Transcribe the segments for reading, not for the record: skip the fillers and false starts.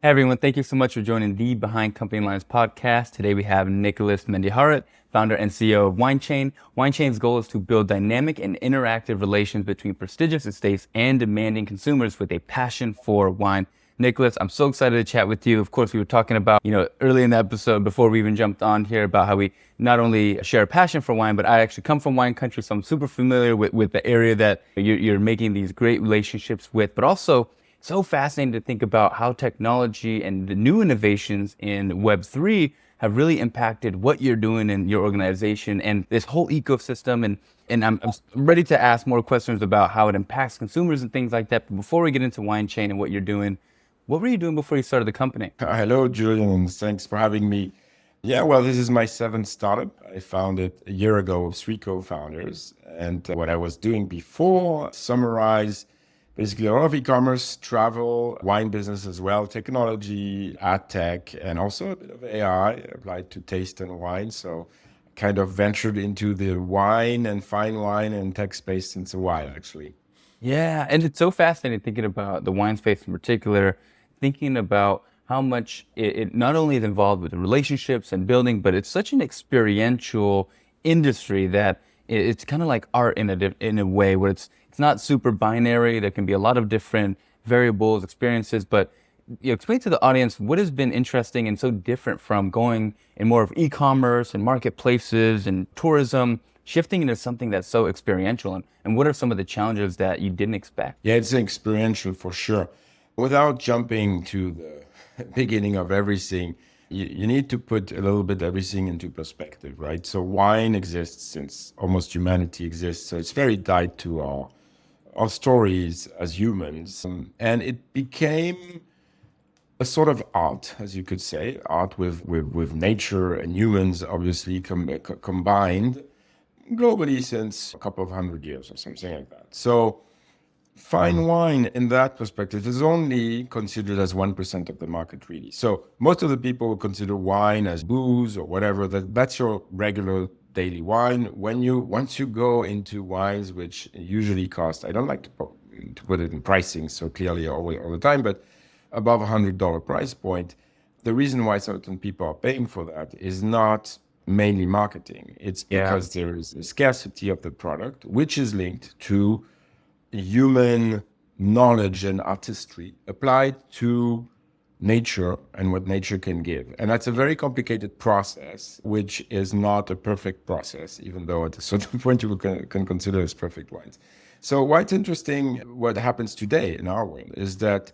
Hey everyone, thank you so much for joining the Behind Company Lines podcast. Today we have Nicolas Mendiharat, founder and CEO of WineChain. WineChain's goal is to build dynamic and interactive relations between prestigious estates and demanding consumers with a passion for wine. Nicolas, I'm so excited to chat with you. Of course, we were talking about, early in the episode before we even jumped on here about how we not only share a passion for wine, but I actually come from wine country, so I'm super familiar with the area that you're making these great relationships with, but also so fascinating to think about how technology and the new innovations in Web3 have really impacted what you're doing in your organization and this whole ecosystem. And I'm ready to ask more questions about how it impacts consumers and things like that. But before we get into WineChain and what you're doing, what were you doing before you started the company? Hello, Julian, and thanks for having me. Yeah, well, this is my seventh startup. I founded a year ago with three co-founders. And what I was doing before, summarize basically a lot of e-commerce, travel, wine business as well, technology, ad tech, and also a bit of AI applied to taste and wine. So kind of ventured into the wine and fine wine and tech space since a while, actually. Yeah, and it's so fascinating thinking about the wine space in particular, thinking about how much it not only is involved with the relationships and building, but it's such an experiential industry that it's kind of like art in a way where it's not super binary. There can be a lot of different variables, experiences, but explain to the audience what has been interesting and so different from going in more of e-commerce and marketplaces and tourism, shifting into something that's so experiential. And what are some of the challenges that you didn't expect? Yeah, it's experiential for sure. Without jumping to the beginning of everything, you need to put a little bit everything into perspective, right? So wine exists since almost humanity exists. So it's very tied to our stories as humans. And it became a sort of art, as you could say, art with nature and humans obviously combined globally since a couple of hundred years or something like that. So fine wine in that perspective is only considered as 1% of the market, really. So most of the people will consider wine as booze or whatever. That's your regular daily wine. Once you go into wines, which usually cost, I don't like to put it in pricing so clearly all the time, but above $100 price point, the reason why certain people are paying for that is not mainly marketing. It's Yeah. because there is a scarcity of the product, which is linked to human knowledge and artistry applied to nature and what nature can give. And that's a very complicated process, which is not a perfect process, even though at a certain point you can consider as perfect wines. So what's interesting, what happens today in our world is that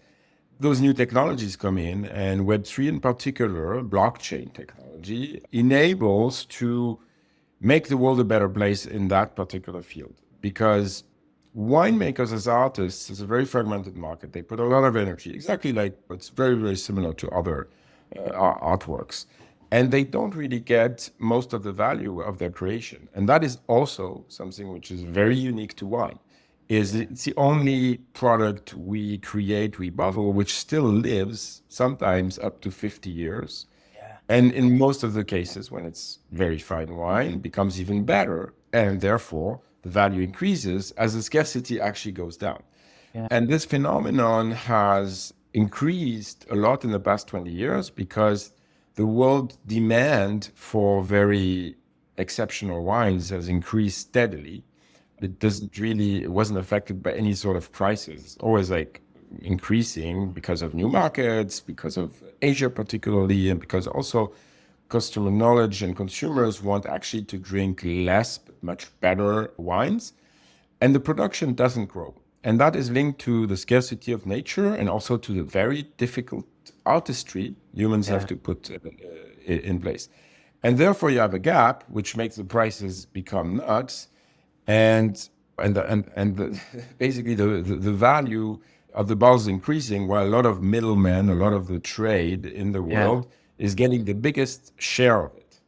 those new technologies come in, and Web3 in particular, blockchain technology, enables to make the world a better place in that particular field. Because winemakers as artists is a very fragmented market. They put a lot of energy, exactly like what's very, very similar to other artworks. And they don't really get most of the value of their creation. And that is also something which is very unique to wine. Is it's the only product we create, we bottle, which still lives sometimes up to 50 years. Yeah. And in most of the cases, when it's very fine wine, it becomes even better. And therefore, the value increases as the scarcity actually goes down. Yeah. And this phenomenon has increased a lot in the past 20 years because the world demand for very exceptional wines has increased steadily. It wasn't affected by any sort of crisis. It's always like increasing because of new markets, because of Asia particularly, and because also customer knowledge and consumers want actually to drink less but much better wines. And the production doesn't grow. And that is linked to the scarcity of nature and also to the very difficult artistry humans have Yeah. to put in place. And therefore you have a gap, which makes the prices become nuts and basically the value of the bulls increasing while a lot of middlemen, a lot of the trade in the Yeah. world is getting the biggest share of it.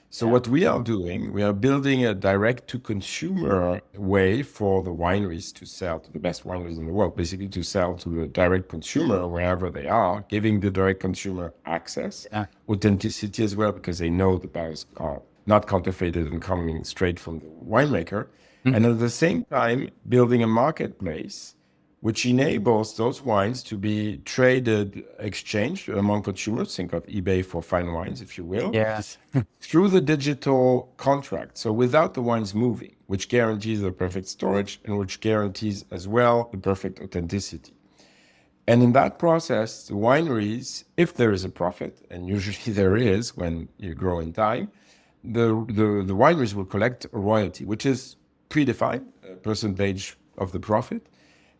So Yeah. what we are doing, we are building a direct to consumer way for the wineries to sell to the best wineries in the world, basically to sell to the direct consumer wherever they are, giving the direct consumer access, Yeah. authenticity as well, because they know the barrels are not counterfeited and coming straight from the winemaker. And Mhm. at the same time, building a marketplace which enables those wines to be traded, exchanged among consumers. Think of eBay for fine wines, if you will, Yes. through the digital contract. So without the wines moving, which guarantees the perfect storage and which guarantees as well the perfect authenticity. And in that process, the wineries, if there is a profit, and usually there is when you grow in time, the wineries will collect a royalty, which is predefined, a percentage of the profit.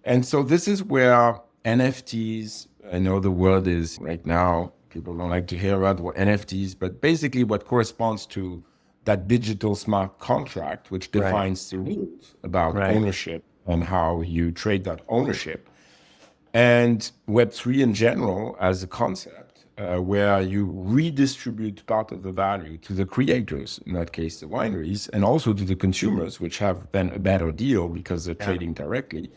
And so this is where NFTs, I know the word is right now, people don't like to hear about what NFTs, but basically what corresponds to that digital smart contract, which Right. defines the rules about Right. ownership and how you trade that ownership. And Web3 in general as a concept, where you redistribute part of the value to the creators, in that case, the wineries, and also to the consumers, which have then a better deal because they're Yeah. trading directly,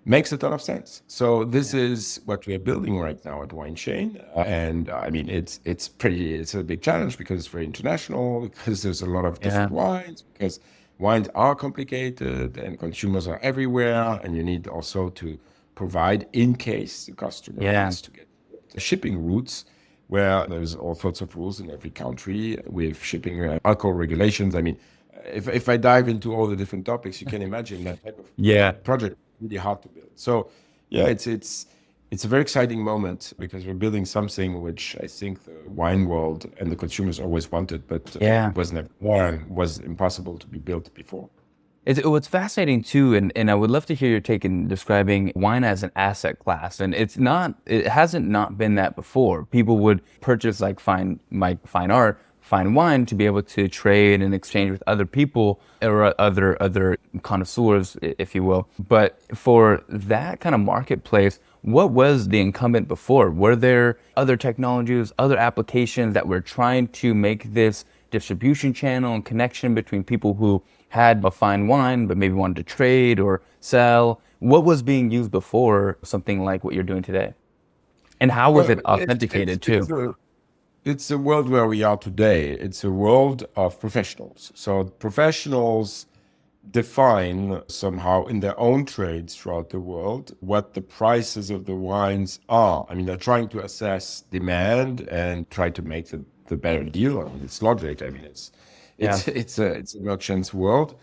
makes a ton of sense. So this Yeah. is what we are building right now at WineChain. And I mean, it's a big challenge because it's very international, because there's a lot of Yeah. different wines, because wines are complicated and consumers are everywhere. And you need also to provide in case the customer Yeah. needs to get the shipping routes where there's all sorts of rules in every country with shipping alcohol regulations. I mean, if I dive into all the different topics, you can imagine that type of Yeah. project really hard to build. So yeah, it's a very exciting moment because we're building something which I think the wine world and the consumers always wanted, but Yeah. was never born, was impossible to be built before. What's fascinating too, and I would love to hear your take in describing wine as an asset class. And it hasn't not been that before. People would purchase fine art, fine wine to be able to trade and exchange with other people or other connoisseurs, if you will. But for that kind of marketplace, what was the incumbent before? Were there other technologies, other applications that were trying to make this distribution channel and connection between people who had a fine wine but maybe wanted to trade or sell? What was being used before something like what you're doing today? And how was Well, it authenticated too? it's a world where we are today. It's a world of professionals. So professionals define somehow in their own trades throughout the world what the prices of the wines are. I mean, they're trying to assess demand and try to make the better deal. I mean, it's logic. I mean, Yeah. it's a merchant's world.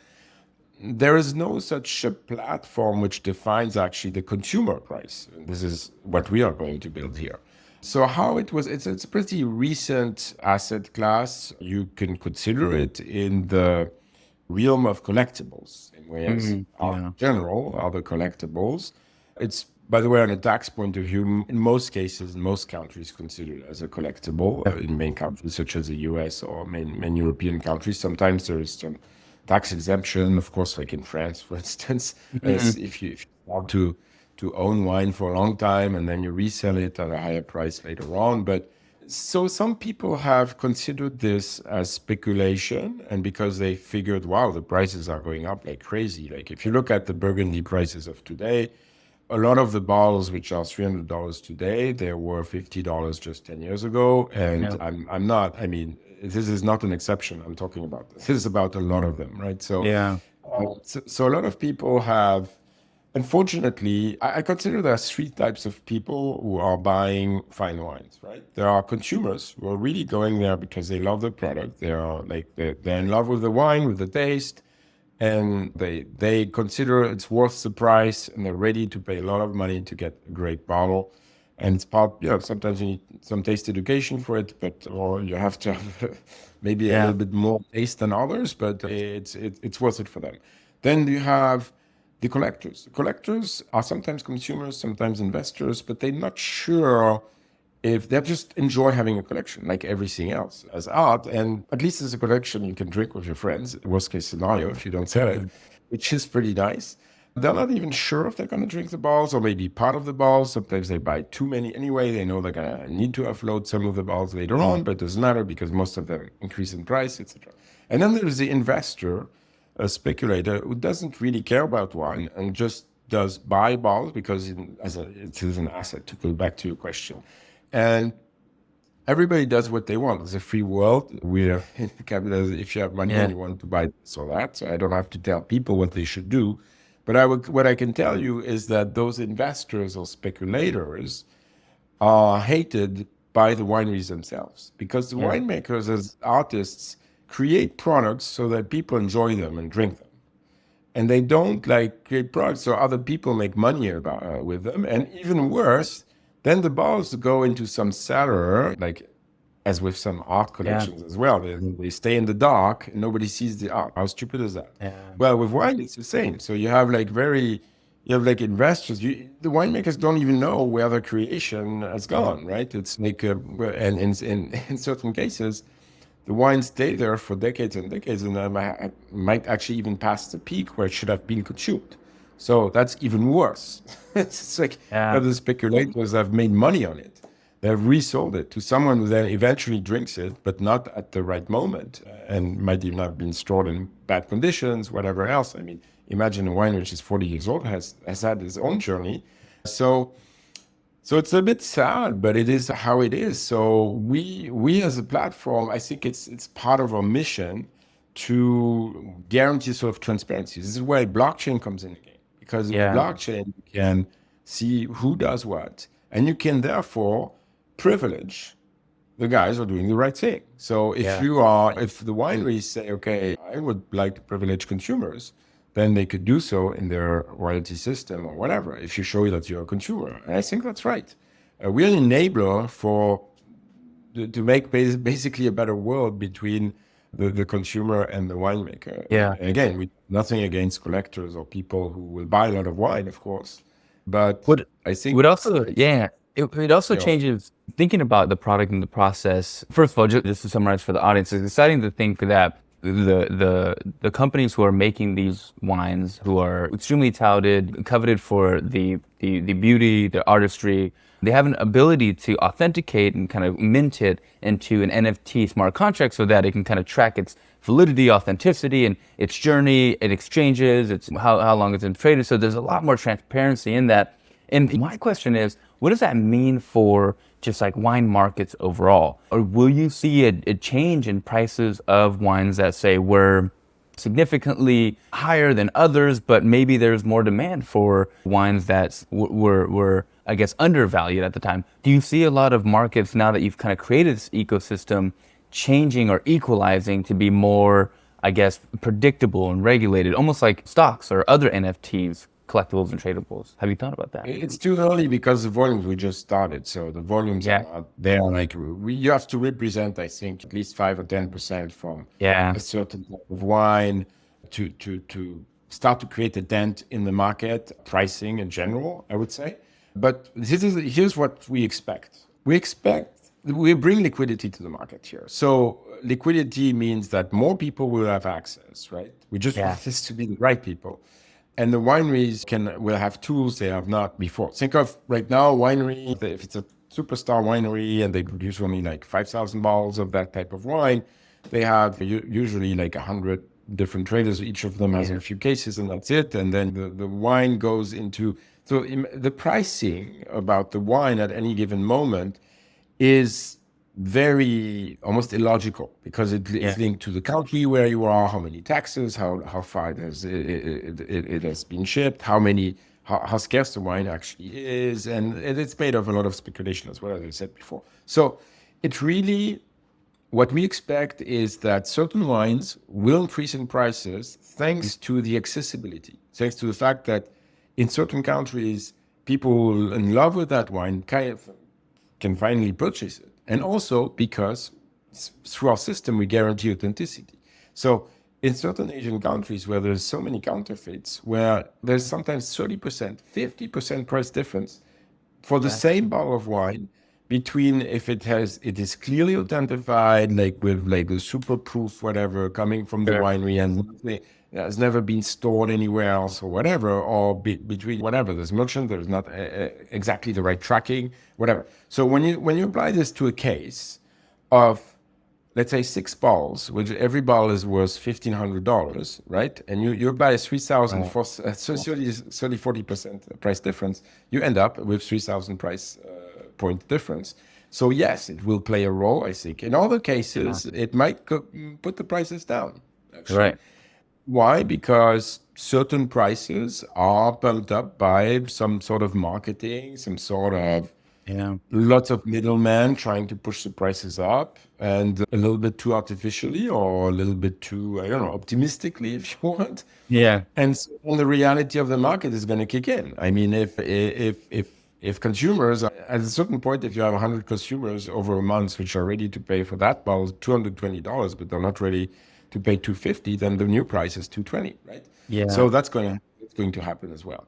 There is no such a platform which defines actually the consumer price. This is what we are going to build here. So how it was, it's a pretty recent asset class. You can consider it in the realm of collectibles, in ways are Yeah. general, other collectibles. It's, by the way, on a tax point of view, in most cases, in most countries, considered as a collectible. In main countries such as the US or main European countries, sometimes there is some tax exemption, of course, like in France, for instance, as if you want to own wine for a long time and then you resell it at a higher price later on. But so some people have considered this as speculation, and because they figured, wow, the prices are going up like crazy. Like if you look at the Burgundy prices of today, a lot of the bottles which are $300 today, they were $50 just 10 years ago. And Yeah. I'm not, I mean, this is not an exception I'm talking about. This is about a lot of them, right? Yeah. So a lot of people have, unfortunately, I consider there are three types of people who are buying fine wines, right? There are consumers who are really going there because they love the product. They are like, they're in love with the wine, with the taste, and they consider it's worth the price, and they're ready to pay a lot of money to get a great bottle. And it's part, sometimes you need some taste education for it, but or you have to have maybe a Yeah. little bit more taste than others, but it's worth it for them. Then you have the collectors. The collectors are sometimes consumers, sometimes investors, but they're not sure if they just enjoy having a collection like everything else as art. And at least as a collection, you can drink with your friends, worst case scenario, if you don't sell it, which is pretty nice. They're not even sure if they're going to drink the balls or maybe part of the balls. Sometimes they buy too many anyway. They know they're going to need to offload some of the balls later on, but it doesn't matter because most of them increase in price, etc. And then there's the investor, a speculator who doesn't really care about wine and just does buy balls because it is an asset, to go back to your question. And everybody does what they want. It's a free world. We're in capitalism. If you have money and Yeah. you want to buy this or that, so I don't have to tell people what they should do. But what I can tell you is that those investors or speculators are hated by the wineries themselves, because the Yeah. winemakers as artists create products so that people enjoy them and drink them. And they don't like create products so other people make money about with them. And even worse, then the bottles go into some cellar, like as with some art Yeah. collections as well. They stay in the dark and nobody sees the art. How stupid is that? Yeah. Well, with wine, it's the same. So you have like investors. The winemakers don't even know where the creation has gone, right? It's like, and in certain cases, the wines stay there for decades and decades, and might actually even pass the peak where it should have been consumed. So that's even worse. It's like Yeah. the speculators have made money on it. They've resold it to someone who then eventually drinks it, but not at the right moment, and might even have been stored in bad conditions, whatever else. I mean, imagine a wine which is 40 years old has had its own journey. So so it's a bit sad, but it is how it is. So we as a platform, I think it's part of our mission to guarantee sort of transparency. This is where blockchain comes in again, because in Yeah. blockchain you can see who does what, and you can therefore privilege the guys who are doing the right thing. So if Yeah. if the wineries say, okay, I would like to privilege consumers, then they could do so in their royalty system or whatever, if you show that you're a consumer. And I think that's right. We're an enabler to make basically a better world between the consumer and the winemaker. Yeah. And again, nothing against collectors or people who will buy a lot of wine, of course. But Would I think, would also, yeah, it also you know, changes thinking about the product and the process. First of all, just to summarize for the audience, it's exciting to think that the companies who are making these wines, who are extremely touted, coveted for the beauty, the artistry, they have an ability to authenticate and kind of mint it into an NFT smart contract so that it can kind of track its validity, authenticity, and its journey, it exchanges, it's how long it's been traded. So there's a lot more transparency in that. And my question is, what does that mean for just like wine markets overall? Or will you see a change in prices of wines that say were significantly higher than others, but maybe there's more demand for wines that were I guess undervalued at the time? Do you see a lot of markets now that you've kind of created this ecosystem changing or equalizing to be more, I guess, predictable and regulated, almost like stocks or other NFTs, collectibles and tradables? Have you thought about that? it's too early because the volumes we just started. So the volumes are Yeah. not there. Like you have to represent, I think, at least 5 or 10% from Yeah. a certain type of wine to start to create a dent in the market pricing in general, I would say. But here's what we expect. We bring liquidity to the market here. So liquidity means that more people will have access, right? We just Yeah. want this to be the right people. And the wineries will have tools they have not before. Think of right now, winery, if it's a superstar winery and they produce only like 5,000 bottles of that type of wine, they have usually like 100 different traders. Each of them has a few cases and that's it. And then the wine goes into, so the pricing about the wine at any given moment is very almost illogical because it's Yeah. linked to the country where you are, how many taxes, how far it has been shipped, how scarce the wine actually is, and it's made of a lot of speculation as well, as I said before. So it really, what we expect is that certain wines will increase in prices thanks to the accessibility, thanks to the fact that in certain countries, people in love with that wine can finally purchase it. And also because through our system, we guarantee authenticity. So in certain Asian countries where there's so many counterfeits, where there's sometimes 30%, 50% price difference for the Yeah. same bottle of wine between if it is clearly identified, like with like a super proof, whatever, coming from the Sure. winery and it has never been stored anywhere else or whatever, or between whatever, there's merchant, there's not exactly the right tracking, whatever. So when you apply this to a case of, let's say, 6 balls, which every ball is worth $1,500, right? And you buy 3,000 Right. for 30, 40% price difference, you end up with 3,000 price point difference. So yes, it will play a role, I think. In other cases, it might put the prices down, actually. Right. Why? Because certain prices are pumped up by some sort of marketing, some sort of Yeah. lots of middlemen trying to push the prices up, and a little bit too artificially or a little bit too, I don't know, optimistically, if you want. Yeah. And so the reality of the market is going to kick in. I mean, if consumers, at a certain point, if you have 100 consumers over a month which are ready to pay for that bottle $220, but they're not ready to pay 250, then the new price is 220, right? Yeah. So it's going to happen as well.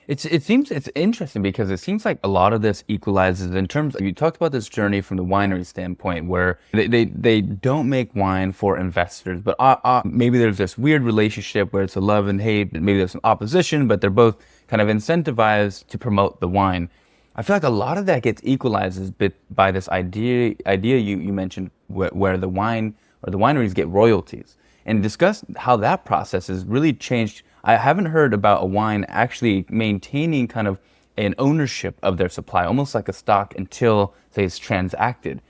It's interesting because it seems like a lot of this equalizes in terms of, you talked about this journey from the winery standpoint where they don't make wine for investors, but maybe there's this weird relationship where it's a love and hate, maybe there's some opposition, but they're both kind of incentivized to promote the wine. I feel like a lot of that gets equalized by this idea you mentioned where the wine or the wineries get royalties, and discuss how that process has really changed. I haven't heard about a wine actually maintaining kind of an ownership of their supply, almost like a stock until, say, it's transacted.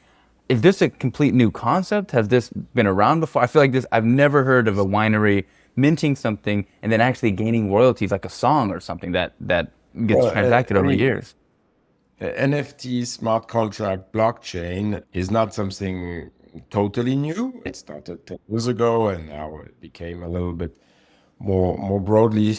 Is this a complete new concept? Has this been around before? I feel like I've never heard of a winery minting something and then actually gaining royalties like a song or something that gets Well, transacted I over mean, years. NFT smart contract blockchain is not something totally new. It started 10 years ago, and now it became a little bit more broadly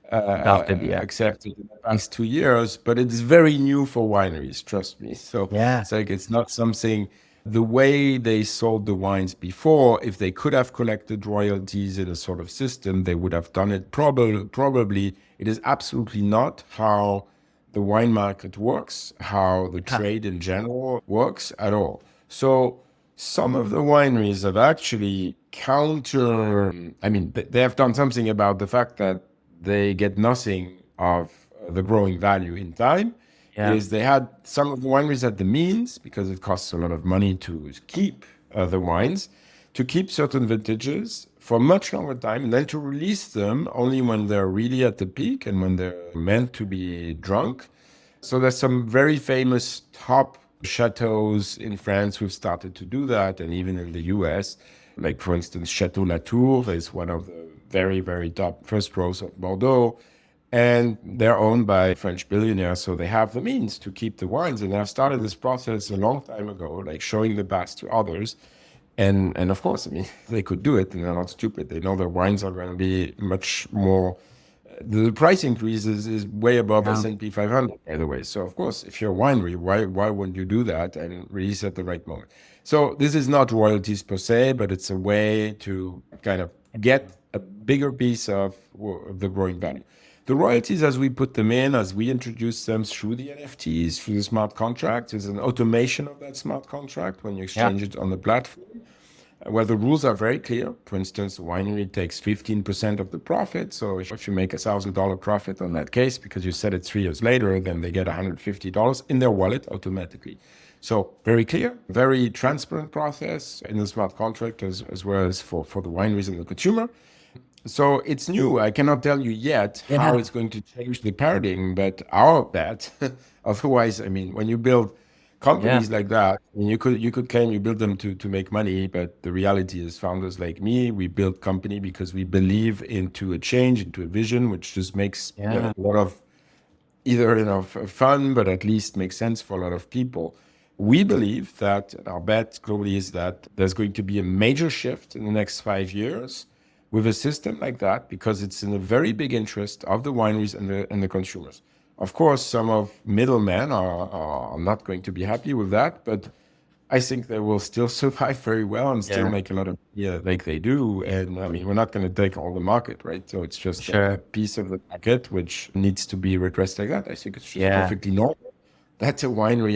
Adopted, yeah. accepted in the past 2 years. But it's very new for wineries, trust me. So Yeah. it's like it's not something. The way they sold the wines before, if they could have collected royalties in a sort of system, they would have done it. Probably, it is absolutely not how the wine market works, how the Huh. trade in general works at all. So some of the wineries have actually I mean, they have done something about the fact that they get nothing of the growing value in time. Yeah. Is they had some of the wineries had the means, because it costs a lot of money to keep the wines, to keep certain vintages for much longer time, and then to release them only when they're really at the peak and when they're meant to be drunk. So there's some very famous top chateaus in France who've started to do that, and even in the US, like for instance, Chateau Latour is one of the very, very top first rows of Bordeaux, and they're owned by French billionaires, so they have the means to keep the wines. And I've started this process a long time ago, like showing the best to others. And of course, I mean, they could do it, and they're not stupid. They know their wines are going to be much more. The price increases is way above Yeah. S&P 500, by the way. So of course, if you're a winery, why wouldn't you do that and release at the right moment? So this is not royalties per se, but it's a way to kind of get a bigger piece of the growing value. The royalties, as we put them in, as we introduce them through the NFTs, through the smart contract, is an automation of that smart contract when you Yeah. exchange it on the platform, where the rules are very clear. For instance, the winery takes 15% of the profit. So if you make $1,000 profit on that case, because you set it 3 years later, then they get $150 in their wallet automatically. So very clear, very transparent process in the smart contract, as well as for the wineries and the consumer. So it's new. I cannot tell you yet how Yeah. it's going to change the paradigm, but our bet, otherwise, I mean, when you build Yeah. companies like that, I mean, you could claim you build them to make money, but the reality is founders like me, we build company because we believe into a change, into a vision, which just makes Yeah. a lot of either fun, but at least makes sense for a lot of people. We believe that our bet globally is that there's going to be a major shift in the next 5 years with a system like that, because it's in the very big interest of the wineries and the consumers. Of course, some of middlemen are not going to be happy with that, but I think they will still survive very well and still Yeah. make a lot of like they do. And I mean, we're not going to take all the market, right? So it's just a Sure. piece of the market which needs to be redressed like that. I think it's just Yeah. perfectly normal that a winery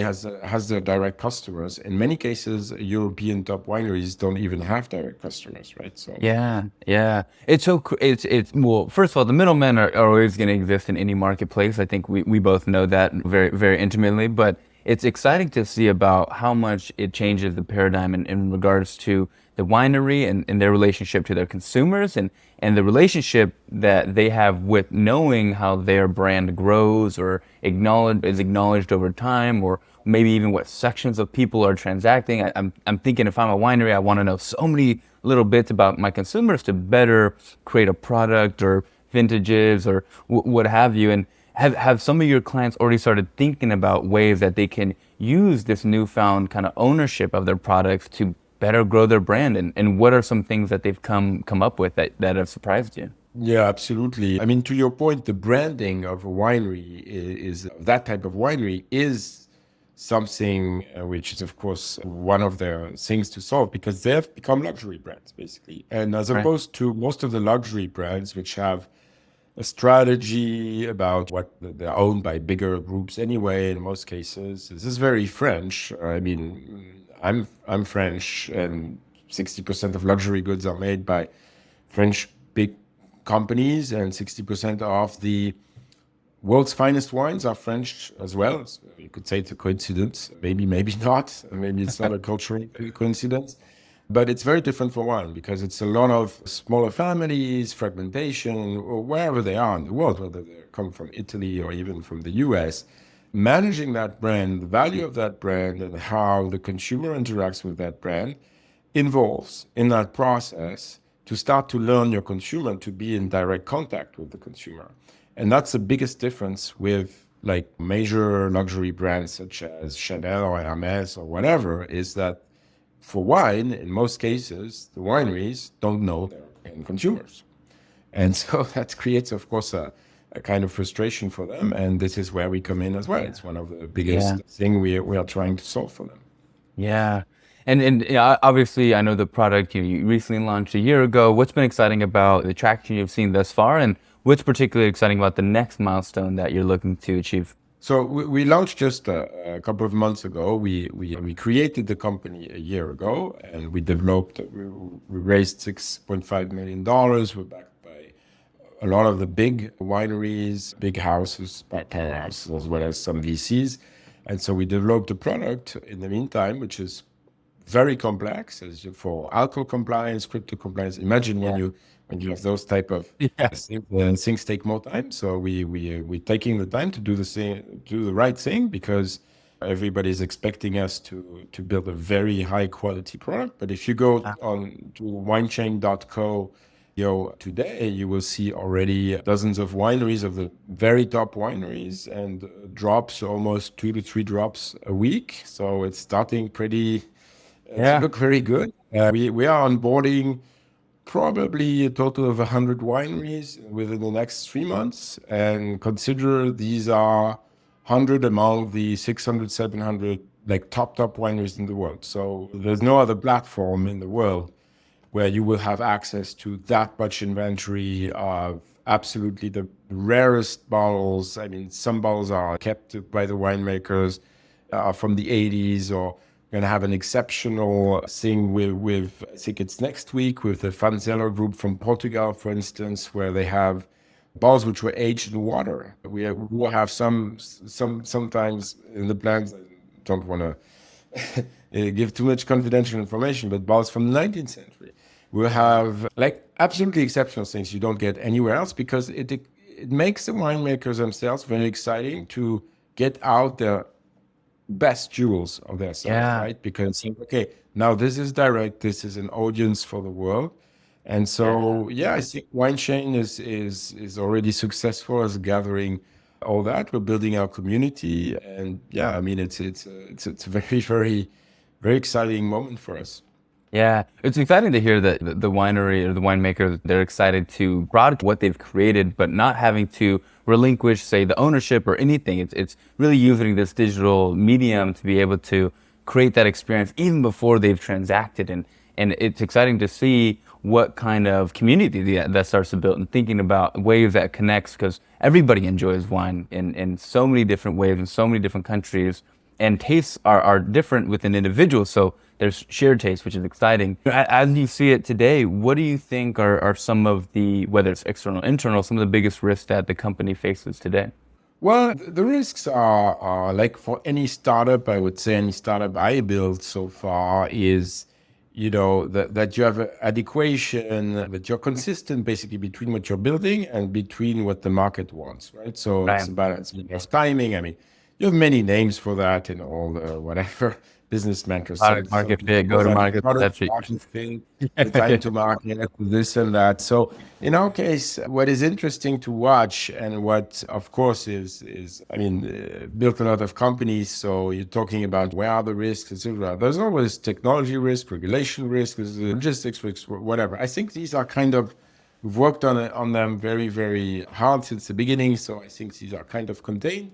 has their direct customers. In many cases, European top wineries don't even have direct customers, right? So Yeah, yeah. It's well. First of all, the middlemen are always going to exist in any marketplace. I think we both know that very very intimately. But it's exciting to see about how much it changes the paradigm in regards to the winery and their relationship to their consumers and the relationship that they have with knowing how their brand grows or is acknowledged over time, or maybe even what sections of people are transacting. I'm thinking if I'm a winery, I want to know so many little bits about my consumers to better create a product or vintages or what have you. And have some of your clients already started thinking about ways that they can use this newfound kind of ownership of their products to better grow their brand? And what are some things that they've come up with that have surprised you? Yeah, absolutely. I mean, to your point, the branding of a winery is that type of winery is something which is, of course, one of the things to solve because they have become luxury brands, basically. And as Right. opposed to most of the luxury brands, which have a strategy about what they're owned by bigger groups anyway, in most cases, this is very French. I mean, I'm French, and 60% of luxury goods are made by French big companies, and 60% of the world's finest wines are French as well. So you could say it's a coincidence, maybe not. Maybe it's not a cultural coincidence. But it's very different for wine because it's a lot of smaller families, fragmentation, or wherever they are in the world, whether they come from Italy or even from the US. Managing that brand, the value of that brand, and how the consumer interacts with that brand involves in that process to start to learn your consumer, to be in direct contact with the consumer. And that's the biggest difference with like major luxury brands such as Chanel or Hermes or whatever, is that for wine, in most cases, the wineries don't know their end consumers. And so that creates, of course, a kind of frustration for them. And this is where we come in as well. It's one of the Yeah. biggest thing we are trying to solve for them. Yeah. And yeah, obviously, I know the product you recently launched a year ago. What's been exciting about the traction you've seen thus far, and what's particularly exciting about the next milestone that you're looking to achieve? So we launched just a couple of months ago. We created the company a year ago, and we developed. We raised $6.5 million. We're backed by a lot of the big wineries, big houses, powerhouses, as well as some VCs. And so we developed a product in the meantime, which is very complex as for alcohol compliance, crypto compliance. Imagine Yeah. when you have those type of Yeah. things take more time. So we're taking the time to do do the right thing because everybody's expecting us to build a very high quality product. But if you go on to winechain.co today, you will see already dozens of wineries, of the very top wineries, and drops almost 2 to 3 drops a week. So it's starting pretty to Yeah. look very good. We are onboarding probably a total of 100 wineries within the next 3 months. And consider these are 100 among the 600, 700 like top wineries in the world. So there's no other platform in the world where you will have access to that much inventory of absolutely the rarest bottles. I mean, some bottles are kept by the winemakers from the 80s, or going to have an exceptional thing with, I think it's next week, with the Fanzeller group from Portugal, for instance, where they have bottles which were aged in water. We will have sometimes in the plans. I don't want to give too much confidential information, but bottles from the 19th century. We'll have like absolutely exceptional things you don't get anywhere else because it makes the winemakers themselves very exciting to get out their best jewels of their stuff, Yeah. right? Because okay, now this is direct, this is an audience for the world. And so yeah, I think WineChain is already successful as gathering all that. We're building our community, and yeah, I mean it's a very exciting moment for us. Yeah, it's exciting to hear that the winery or the winemaker, they're excited to broaden what they've created, but not having to relinquish, say, the ownership or anything. It's really using this digital medium to be able to create that experience even before they've transacted. And it's exciting to see what kind of community that starts to build, and thinking about ways that connects, because everybody enjoys wine in so many different ways in so many different countries, and tastes are different within individuals. So there's shared taste, which is exciting. As you see it today, what do you think are some of the, whether it's external, internal, some of the biggest risks that the company faces today? Well, the risks are like for any startup, I would say any startup I built so far is, that you have an adequation, that you're consistent basically between what you're building and between what the market wants, right? So it's Right. about it's timing. I mean, you have many names for that in all the whatever business mentors. Product Some market people fit, call go to that market, product that's it. market fit, the time to market, this and that. So in our case, what is interesting to watch and what, of course, is I mean, built a lot of companies. So you're talking about where are the risks, etc. There's always technology risk, regulation risk, there's logistics risk, whatever. I think these are kind of we've worked on them very, very hard since the beginning. So I think these are kind of contained.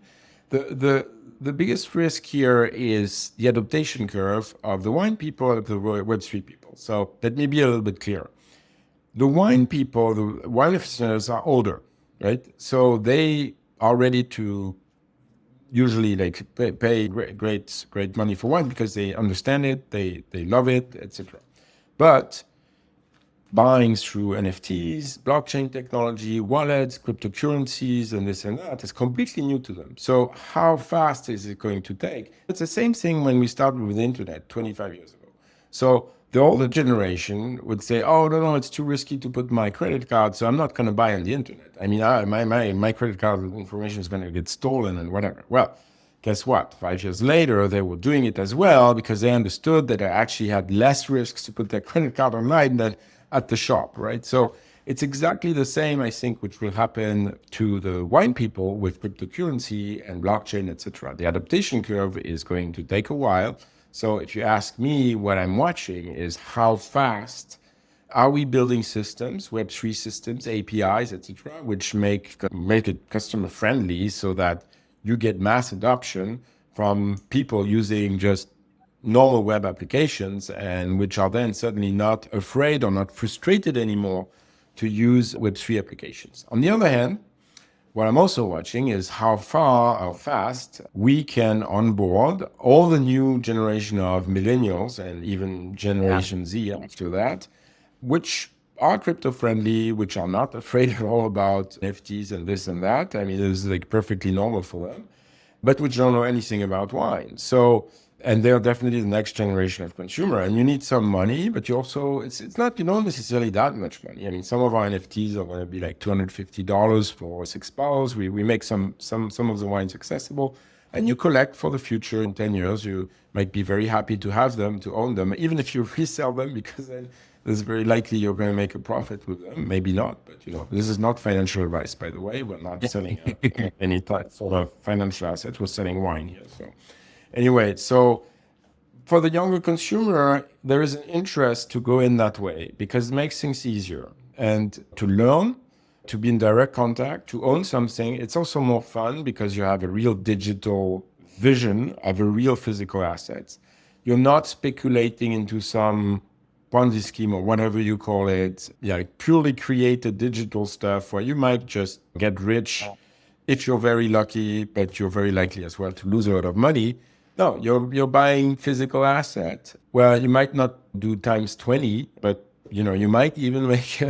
The biggest risk here is the adaptation curve of the wine people and of the Web3 people. So let me be a little bit clear. The wine people, the wine aficionados are older, right? So they are ready to usually like pay great money for wine because they understand it, they love it, etc. But buying through NFTs, blockchain technology, wallets, cryptocurrencies, and this and that is completely new to them. So how fast is it going to take? It's the same thing when we started with the internet 25 years ago. So the older generation would say, oh, no, it's too risky to put my credit card, so I'm not going to buy on the internet. I mean, my credit card information is going to get stolen and whatever. Well, guess what? 5 years later, they were doing it as well because they understood that they actually had less risks to put their credit card online than at the shop, right? So it's exactly the same, I think, which will happen to the wine people with cryptocurrency and blockchain, etc. The adaptation curve is going to take a while. So if you ask me, what I'm watching is how fast are we building systems, Web3 systems, APIs, etc., which make it customer friendly so that you get mass adoption from people using just normal web applications and which are then suddenly not afraid or not frustrated anymore to use Web3 applications. On the other hand, what I'm also watching is how fast we can onboard all the new generation of millennials and even Generation Z after that, which are crypto friendly, which are not afraid at all about NFTs and this and that. I mean, it's like perfectly normal for them, but which don't know anything about wine. So, and they're definitely the next generation of consumer. And you need some money, but you also, it's not, you don't necessarily that much money. I mean, some of our NFTs are going to be like $250 for 6 bottles. We make some of the wines accessible, and you collect for the future. In 10 years, you might be very happy to have them, to own them, even if you resell them, because then it's very likely you're going to make a profit with them. Maybe not, but this is not financial advice, by the way. We're not selling any type of financial asset. We're selling wine here. So anyway, so for the younger consumer, there is an interest to go in that way because it makes things easier and to learn, to be in direct contact, to own something. It's also more fun because you have a real digital vision of a real physical asset. You're not speculating into some Ponzi scheme or whatever you call it, purely created digital stuff where you might just get rich if you're very lucky, but you're very likely as well to lose a lot of money. No, you're buying physical asset where you might not do times 20, but you might even make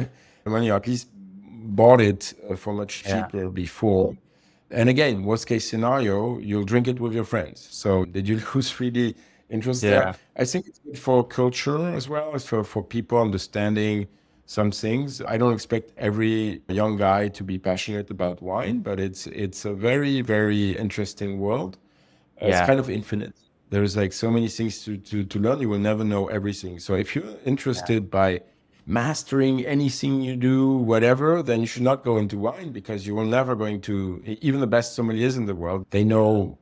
money, or at least bought it for much cheaper before. And again, worst case scenario, you'll drink it with your friends. So did you lose really interest there? I think it's good for culture as well, as for people understanding some things. I don't expect every young guy to be passionate about wine, but it's a very, very interesting world. It's kind of infinite. There's like so many things to learn. You will never know everything. So if you're interested by mastering anything you do, whatever, then you should not go into wine because you will never going to, even the best sommeliers in the world, they know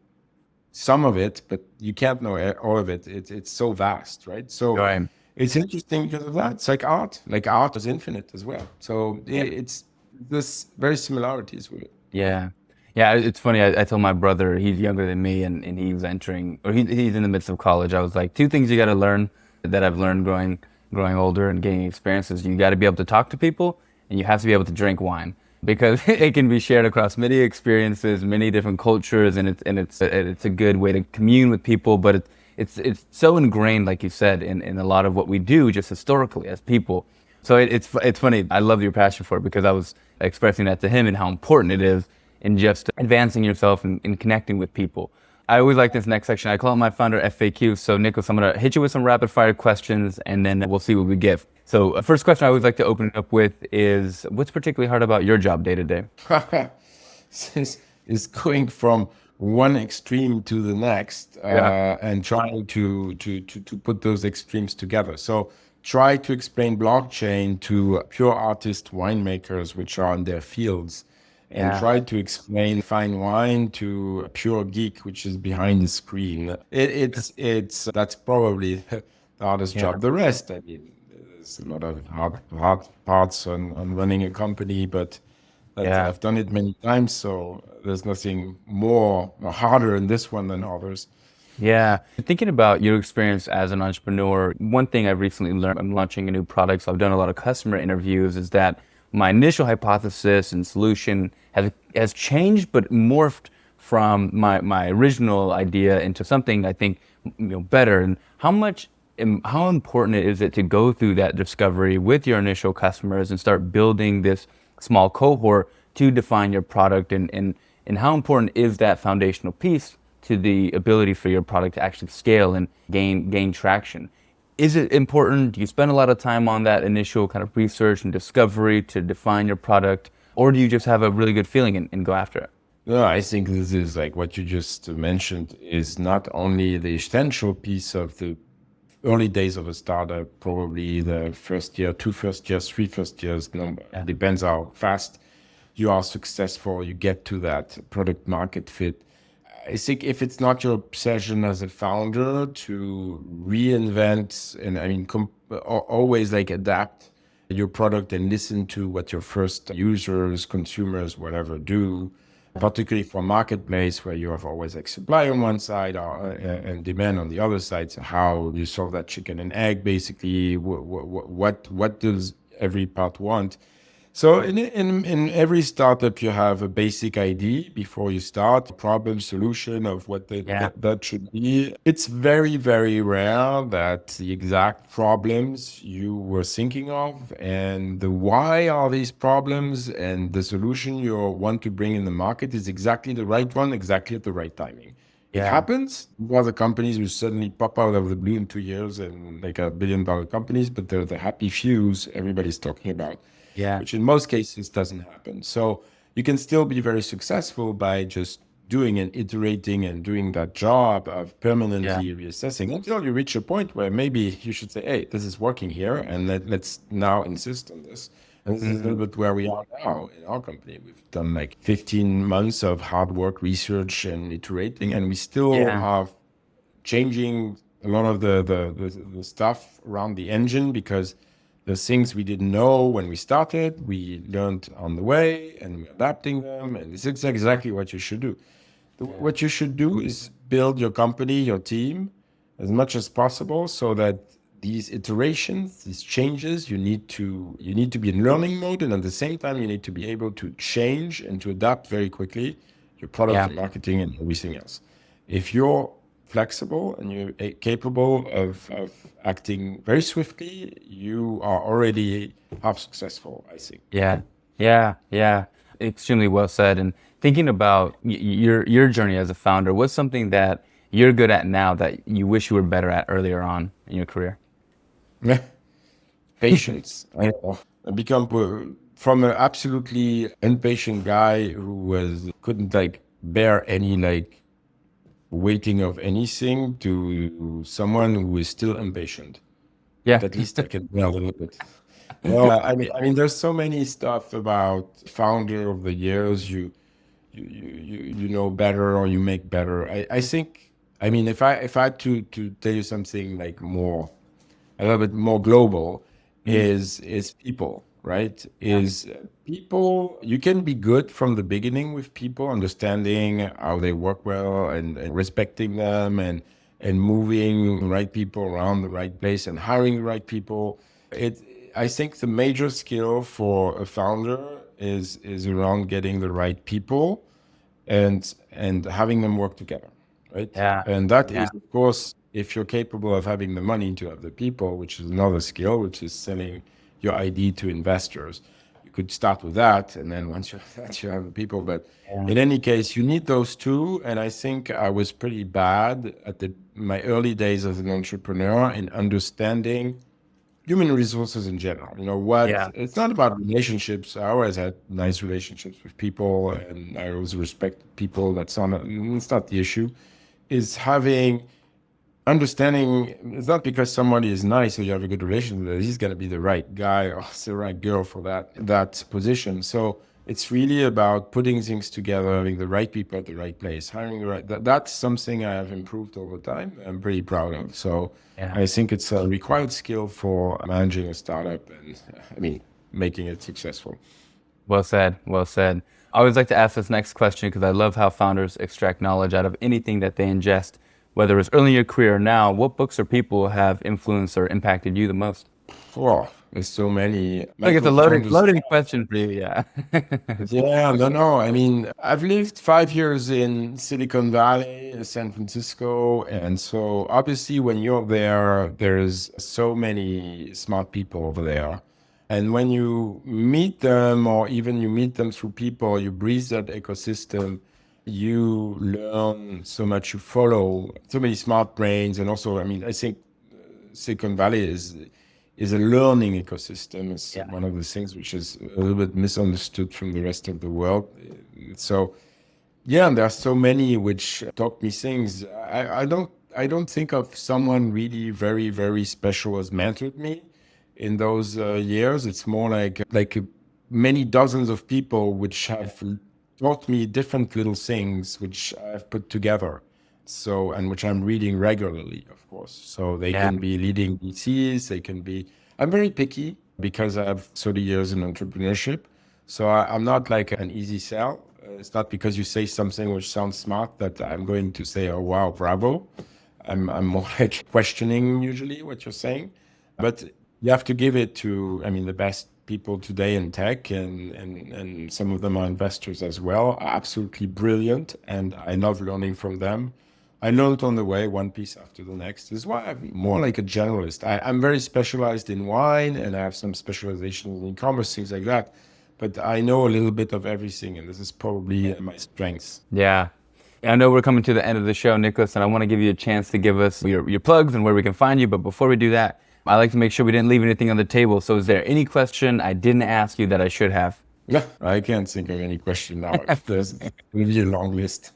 some of it, but you can't know all of it. It's so vast, right? So it's interesting because of that. It's like art. Like art is infinite as well. So it's there's very similarities with it. Yeah. Yeah, it's funny. I told my brother, he's younger than me, and he was entering, or he's in the midst of college. I was like, two things you got to learn that I've learned growing older and gaining experiences. You got to be able to talk to people, and you have to be able to drink wine because it can be shared across many experiences, many different cultures, and it's a good way to commune with people. But it's so ingrained, like you said, in a lot of what we do, just historically as people. So it's funny. I love your passion for it because I was expressing that to him and how important it is in just advancing yourself and connecting with people. I always like this next section. I call it my founder FAQ. So, Nicholas, I'm going to hit you with some rapid fire questions and then we'll see what we get. So, first question I always like to open it up with is what's particularly hard about your job day to day? This is going from one extreme to the next and trying to put those extremes together. So try to explain blockchain to pure artist winemakers, which are in their fields, and Yeah. try to explain fine wine to a pure geek, which is behind the screen. It's that's probably the hardest Yeah. job. The rest, I mean, there's a lot of hard parts on running a company, but Yeah. I've done it many times, so there's nothing more or harder in this one than others. Yeah. Thinking about your experience as an entrepreneur, one thing I've recently learned, I'm launching a new product, so I've done a lot of customer interviews, is that my initial hypothesis and solution has changed, but morphed from my original idea into something I think better. And how important is it to go through that discovery with your initial customers and start building this small cohort to define your product and how important is that foundational piece to the ability for your product to actually scale and gain traction? Is it important? Do you spend a lot of time on that initial kind of research and discovery to define your product, or do you just have a really good feeling and go after it? No, I think this is like what you just mentioned is not only the essential piece of the early days of a startup, probably the first year, two first years, three first years, no, depends how fast you are successful, you get to that product market fit. I think if it's not your obsession as a founder to reinvent and I mean, always like adapt your product and listen to what your first users, consumers, whatever do, particularly for marketplace where you have always like supply on one side and demand on the other side. So how you solve that chicken and egg, basically, what does every part want? So in every startup, you have a basic idea before you start, problem solution of what Yeah. that should be. It's very, very rare that the exact problems you were thinking of and the why are these problems and the solution you want to bring in the market is exactly the right one, exactly at the right timing. It Yeah. happens. Other companies will suddenly pop out of the blue in 2 years and like $1 billion companies, but they're the happy fews everybody's talking about, Yeah. which in most cases doesn't happen. So you can still be very successful by just doing and iterating and doing that job of Yeah. permanently reassessing until you reach a point where maybe you should say, hey, this is working here and let's now insist on this. And this is a little Mhm. bit where we are now in our company. We've done like 15 months of hard work, research and iterating, and we still Yeah. have changing a lot of the stuff around the engine because the things we didn't know when we started, we learned on the way and we're adapting them. And this is exactly what you should do. What you should do is build your company, your team, as much as possible so that these iterations, these changes, you need to be in learning mode. And at the same time, you need to be able to change and to adapt very quickly your product Yeah. and marketing and everything else. If you're flexible and you're capable of acting very swiftly, you are already half successful, I think. Yeah, yeah, yeah. Extremely well said. And thinking about your journey as a founder, what's something that you're good at now that you wish you were better at earlier on in your career? Patience. I become from an absolutely impatient guy who couldn't like bear any like waiting of anything to someone who is still impatient. Yeah. But at least I can bear a little bit. No, I mean, there's so many stuff about founder of the years. You know better or you make better. I think. I mean, if I had to tell you something like more a little bit more global Mm. is people, right? Is people you can be good from the beginning with people, understanding how they work well and respecting them and moving the right people around the right place and hiring the right people. It I think the major skill for a founder is around getting the right people and having them work together, right? Yeah. And that Yeah. is, of course, if you're capable of having the money to have the people, which is another skill, which is selling your ID to investors. You could start with that, and then once you have that, you have the people. But Yeah. in any case, you need those two. And I think I was pretty bad at my early days as an entrepreneur in understanding human resources in general. Yeah. It's not about relationships. I always had nice relationships with people, and I always respected people. It's not the issue. Is having understanding. It's not because somebody is nice or you have a good relationship that he's going to be the right guy or the right girl for that position. So it's really about putting things together, having the right people at the right place, hiring the right. That's something I have improved over time. I'm pretty proud of. So Yeah. I think it's a required skill for managing a startup and, making it successful. Well said. Well said. I always like to ask this next question because I love how founders extract knowledge out of anything that they ingest, whether it's early in your career or now. What books or people have influenced or impacted you the most? Oh, there's so many. I think it's a loaded question for you. Yeah. Yeah, no. I've lived 5 years in Silicon Valley, San Francisco. And so obviously when you're there, there's so many smart people over there. And when you meet them, or even you meet them through people, you breathe that ecosystem, you learn so much, you follow so many smart brains. And also, I think Silicon Valley is a learning ecosystem. It's Yeah. one of the things which is a little bit misunderstood from the rest of the world. So, yeah, and there are so many which taught me things. I don't think of someone really very, very special as mentored me in those years. It's more like many dozens of people which have taught me different little things which I've put together. So, and which I'm reading regularly, of course. So they Yeah. can be leading VCs, they can be. I'm very picky because I have 30 years in entrepreneurship. So I'm not like an easy sell. It's not because you say something which sounds smart that I'm going to say, oh, wow, bravo. I'm more like questioning usually what you're saying. But you have to give it to, the best people today in tech, and some of them are investors as well, are absolutely brilliant. And I love learning from them. I learned on the way, one piece after the next. This is why I'm more like a generalist. I'm very specialized in wine, and I have some specialization in e-commerce, things like that. But I know a little bit of everything, and this is probably my strength. Yeah. I know we're coming to the end of the show, Nicolas, and I want to give you a chance to give us your plugs and where we can find you. But before we do that, I like to make sure we didn't leave anything on the table. So is there any question I didn't ask you that I should have? Yeah, I can't think of any question now. There's really a long list.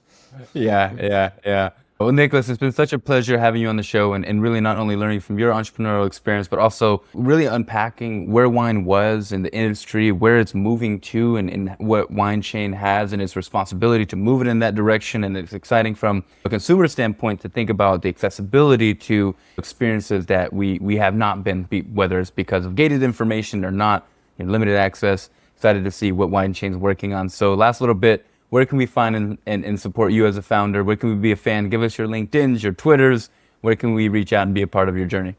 Yeah. Well, Nicolas, it's been such a pleasure having you on the show and really not only learning from your entrepreneurial experience, but also really unpacking where wine was in the industry, where it's moving to, and what WineChain has and its responsibility to move it in that direction. And it's exciting from a consumer standpoint to think about the accessibility to experiences that we have not been, whether it's because of gated information or not, limited access. Excited to see what WineChain's working on. So last little bit, where can we find and support you as a founder? Where can we be a fan? Give us your LinkedIns, your Twitters. Where can we reach out and be a part of your journey?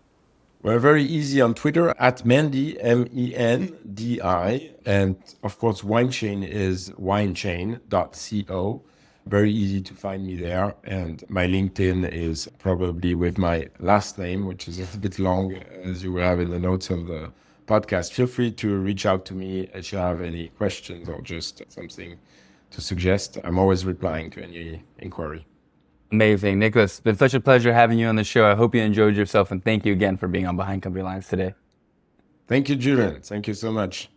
We're very easy on Twitter at Mendi, Mendi. And of course, WineChain is winechain.co. Very easy to find me there. And my LinkedIn is probably with my last name, which is a bit long, as you will have in the notes of the podcast. Feel free to reach out to me if you have any questions or just something to suggest. I'm always replying to any inquiry. Amazing. Nicolas, it's been such a pleasure having you on the show. I hope you enjoyed yourself, and thank you again for being on Behind Company Lines today. Thank you, Julian. Thank you so much.